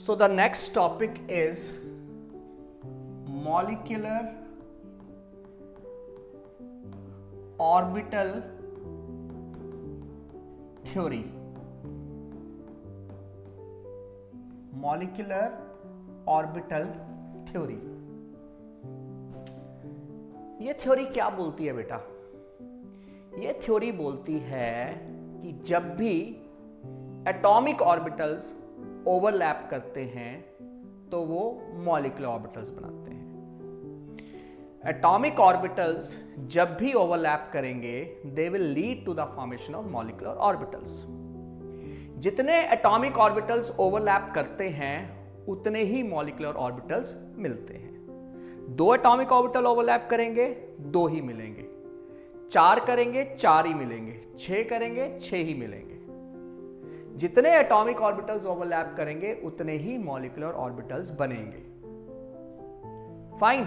So the next topic is molecular orbital theory. Molecular orbital theory. ये theory क्या बोलती है बेटा? ये थ्योरी बोलती है कि जब भी एटॉमिक ऑर्बिटल्स ओवरलैप करते हैं तो वो मॉलिक्यूलर ऑर्बिटल्स बनाते हैं। एटॉमिक ऑर्बिटल्स जब भी ओवरलैप करेंगे they will lead to the formation of molecular orbitals. जितने एटॉमिक ऑर्बिटल्स ओवरलैप करते हैं उतने ही मॉलिक्यूलर ऑर्बिटल्स मिलते हैं। 2 एटॉमिक ऑर्बिटल ओवरलैप करेंगे 2 ही मिलेंगे, 4 करेंगे 4 ही मिलेंगे, 6 करेंगे 6 ही मिलेंगे। जितने एटॉमिक ऑर्बिटल्स ओवरलैप करेंगे उतने ही मॉलिक्यूलर ऑर्बिटल्स बनेंगे। फाइन।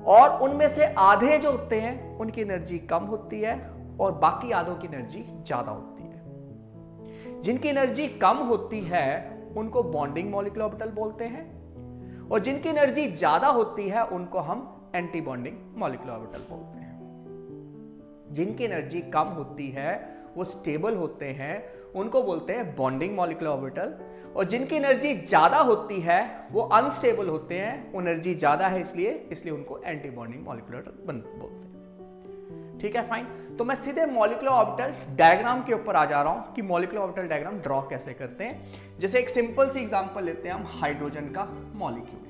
और उनमें से आधे जो होते हैं उनकी एनर्जी कम होती है और बाकी आधों की एनर्जी ज्यादा होती है। जिनकी एनर्जी कम होती है उनको बॉन्डिंग मॉलिक्यूलर ऑर्बिटल बोलते हैं और जिनकी एनर्जी ज्यादा होती है उनको हम एंटी बॉन्डिंग मॉलिक्यूलर ऑर्बिटल बोलते हैं। जिनकी एनर्जी कम होती है वो स्टेबल होते हैं, उनको बोलते हैं बॉन्डिंग मॉलिक्यूलर ऑर्बिटल, और जिनकी एनर्जी ज्यादा होती है वो अनस्टेबल होते हैं, एनर्जी ज्यादा है इसलिए उनको एंटी बॉन्डिंग मॉलिक्यूलर बोलते हैं। ठीक है, फाइन। तो मैं सीधे मॉलिक्यूलर ऑर्बिटल डायग्राम के ऊपर आ जा रहा हूं कि मॉलिक्यूलर ऑर्बिटल डायग्राम ड्रॉ कैसे करते हैं। जैसे एक सिंपल सी एग्जांपल लेते हैं हम हाइड्रोजन का मॉलिक्यूल।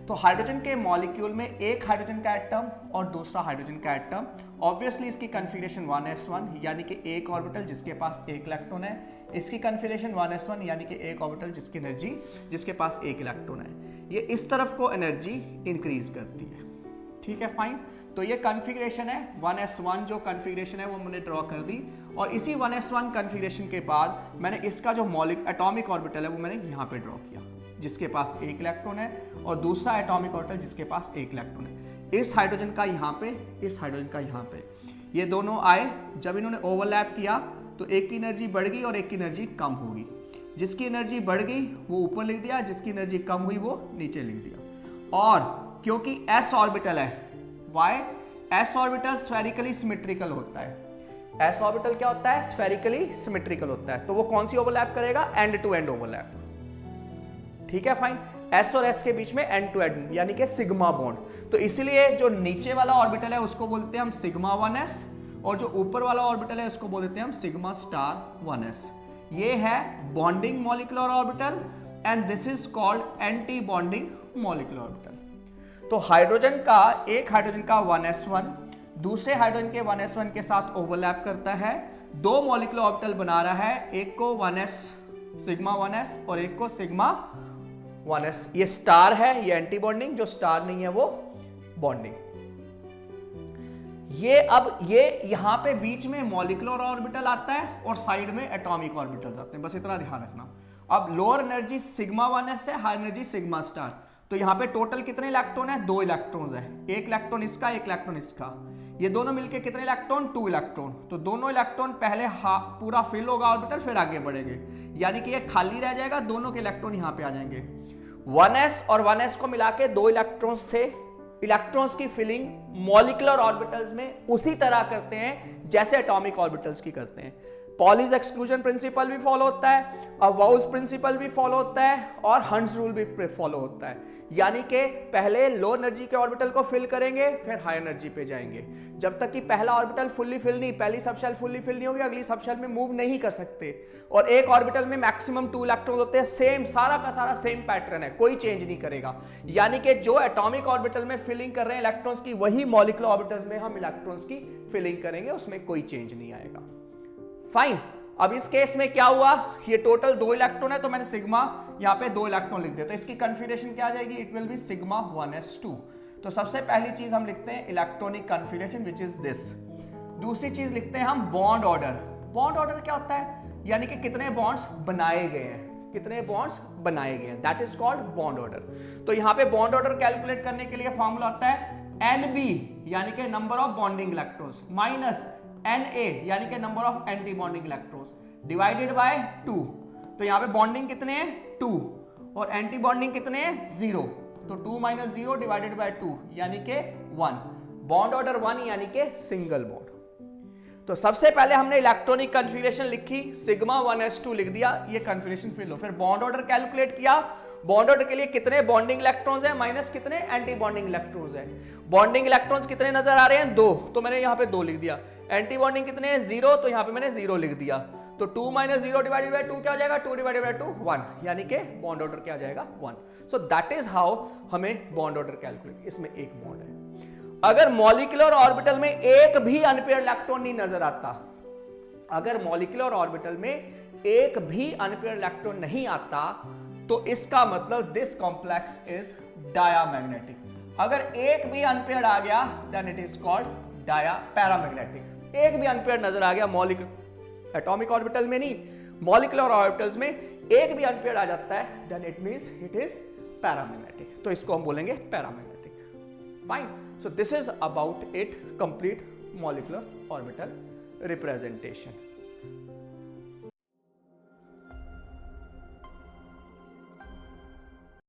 तो हाइड्रोजन के मॉलिक्यूल में एक हाइड्रोजन का एटम और दूसरा हाइड्रोजन का एटम। ऑब्वियसली इसकी कॉन्फ़िगरेशन 1s1 यानी कि एक ऑर्बिटल जिसके पास एक इलेक्ट्रॉन है। इसकी कॉन्फ़िगरेशन 1s1 यानी कि एक ऑर्बिटल जिसकी एनर्जी जिसके पास एक इलेक्ट्रॉन है। ये इस तरफ को एनर्जी इंक्रीज करती है। ठीक है, फाइन। तो ये कॉन्फ़िगरेशन है 1s1, जो कॉन्फ़िगरेशन है वो मैंने ड्रॉ कर दी। और इसी 1s1 कॉन्फ़िगरेशन के बाद मैंने इसका जो एटॉमिक ऑर्बिटल है वो मैंने यहाँ पे ड्रॉ किया, जिसके पास एक इलेक्ट्रॉन है, और दूसरा एटॉमिक ऑर्बिटल जिसके पास एक इलेक्ट्रॉन है। इस हाइड्रोजन का यहाँ पे, इस हाइड्रोजन का यहाँ पे, ये दोनों आए। जब इन्होंने ओवरलैप किया तो एक की एनर्जी बढ़ गई और एक की एनर्जी कम होगी। जिसकी एनर्जी बढ़ गई वो ऊपर लिख दिया, जिसकी एनर्जी कम हुई वो नीचे लिख दिया। और क्योंकि s ऑर्बिटल है, why s orbital spherically symmetrical होता है। s ऑर्बिटल क्या होता है? स्फेरिकली सिमेट्रिकल होता है। तो वो कौन सी ओवरलैप करेगा? End to end overlap. ठीक है, फाइन। s और s के बीच में एंड टू एंड यानी कि सिग्मा बॉन्ड। तो इसलिए जो नीचे वाला ऑर्बिटल है उसको बोलते हैं हम सिग्मा 1s, और जो ऊपर वाला ऑर्बिटल है उसको बोल देते हैं हम सिग्मा स्टार 1s। ये है bonding molecular orbital and this is called anti bonding molecular orbital. तो हाइड्रोजन का, एक हाइड्रोजन का 1s1 दूसरे हाइड्रोजन के 1s1 के साथ ओवरलैप करता है, 2 मॉलिक्यूलर ऑर्बिटल बना रहा है, एक को 1s सिग्मा 1s और एक को सिग्मा 1s। ये स्टार है, ये एंटी बॉन्डिंग, जो स्टार नहीं है वो बॉन्डिंग। ये यहां पे बीच में मॉलिक्यूलर ऑर्बिटल आता है और साइड में एटॉमिक ऑर्बिटल्स आते हैं, बस इतना ध्यान रखना। अब लोअर एनर्जी सिग्मा 1s है, हाई एनर्जी सिग्मा स्टार। तो यहां पे टोटल कितने इलेक्ट्रॉन है? 2 इलेक्ट्रॉन्स है, एक इलेक्ट्रॉन इसका, एक इलेक्ट्रॉन इसका। ये दोनों मिलके कितने इलेक्ट्रॉन? 2 इलेक्ट्रॉन। तो दोनों इलेक्ट्रॉन पहले पूरा फिल होगा ऑर्बिटल, फिर आगे बढ़ेंगे, यानी कि ये खाली रह जाएगा, दोनों के इलेक्ट्रॉन यहां पे आ जाएंगे। 1s और 1s को मिला के 2 इलेक्ट्रॉन्स थे। इलेक्ट्रॉन्स की फिलिंग मॉलिक्यूलर ऑर्बिटल्स में उसी तरह करते हैं जैसे एटॉमिक ऑर्बिटल्स की करते हैं। पॉलीज एक्सक्लूजन प्रिंसिपल भी फॉलो होता है, और वाउस प्रिंसिपल भी फॉलो होता है, और हंस रूल भी फॉलो होता है। यानी कि पहले लो एनर्जी के ऑर्बिटल को फिल करेंगे, फिर हाई एनर्जी पे जाएंगे। जब तक कि पहला ऑर्बिटल फुल्ली फिल नहीं, पहली सबशेल फुल्ली फिल नहीं होगी, अगली सबशेल में मूव नहीं कर सकते। और एक ऑर्बिटल में मैक्सिमम 2 इलेक्ट्रॉन होते हैं। सेम, सारा का सारा सेम पैटर्न है, कोई चेंज नहीं करेगा। यानी कि जो एटॉमिक ऑर्बिटल में फिलिंग कर रहे हैं इलेक्ट्रॉन्स की, वही मॉलिक्यूलर ऑर्बिटल्स में हम इलेक्ट्रॉन्स की फिलिंग करेंगे, उसमें कोई चेंज नहीं आएगा। फाइन। अब इस केस में क्या हुआ? ये टोटल 2 इलेक्ट्रॉन है, तो मैंने सिग्मा यहाँ पे 2 इलेक्ट्रॉन लिख दिया। तो इसकी कॉन्फ़िगरेशन क्या आ जाएगी? It will be sigma 1s2। तो सबसे पहली चीज हम लिखते हैं electronic configuration which is this. दूसरी चीज लिखते हैं हम बॉन्ड ऑर्डर। बॉन्ड ऑर्डर क्या होता है? यानी कि कितने बॉन्ड्स बनाए गए हैं, कितने बॉन्ड्स बनाए गए हैं, that is called bond order. तो यहाँ पे बॉन्ड ऑर्डर कैलकुलेट करने के लिए फॉर्मूला होता है NB यानी कि number of bonding electrons minus Na यानी कि number of anti bonding electrons divided by 2। तो यहाँ पे बॉन्डिंग कितने हैं? 2, और एंटी बॉन्डिंग कितने हैं? 0, तो 2 - 0 डिवाइडेड बाय 2 यानी कि 1, बॉन्ड ऑर्डर 1 यानी कि सिंगल बॉन्ड। तो सबसे पहले हमने इलेक्ट्रॉनिक कन्फिगरेशन लिखी, सिग्मा 1s2 लिख दिया, ये कन्फिगरेशन फिल हो। फिर बॉन्ड ऑर्डर कैलकुलेट किया, बॉन्ड ऑर्डर के लिए कितने बॉन्डिंग इलेक्ट्रॉन्स हैं माइनस कितने एंटी बॉन्डिंग इलेक्ट्रॉन्स हैं। बॉन्डिंग इलेक्ट्रॉन्स कितने नजर आ रहे हैं? 2, तो मैंने यहां पे 2 लिख दिया। एंटी बॉन्डिंग कितने हैं? 0, तो यहां पे मैंने 0 लिख दिया। तो 2 - 0 डिवाइडेड बाय 2 क्या हो जाएगा? 2 डिवाइडेड बाय 2 1, यानी कि बॉन्ड ऑर्डर क्या आ जाएगा? 1। सो दैट इज हाउ हमें बॉन्ड ऑर्डर कैलकुलेट। इसमें एक बॉन्ड है, अगर मॉलिक्यूलर ऑर्बिटल में एक भी अनपेयर्ड इलेक्ट्रॉन नहीं नजर आता, अगर मॉलिक्यूलर ऑर्बिटल में एक भी अनपेयर्ड इलेक्ट्रॉन नहीं आता, तो इसका मतलब दिस कॉम्प्लेक्स इज डायामैग्नेटिक। अगर एक भी अनपेयर्ड आ गया then it is called paramagnetic. एक भी अनपेयर्ड नजर आ गया मॉलिक्यूलर एटॉमिक ऑर्बिटल में नहीं, मॉलिक्यूलर ऑर्बिटल्स में एक भी अनपेयर्ड आ जाता है then it means it is paramagnetic. तो इसको हम बोलेंगे paramagnetic. Fine, so this is about it, complete molecular orbital representation.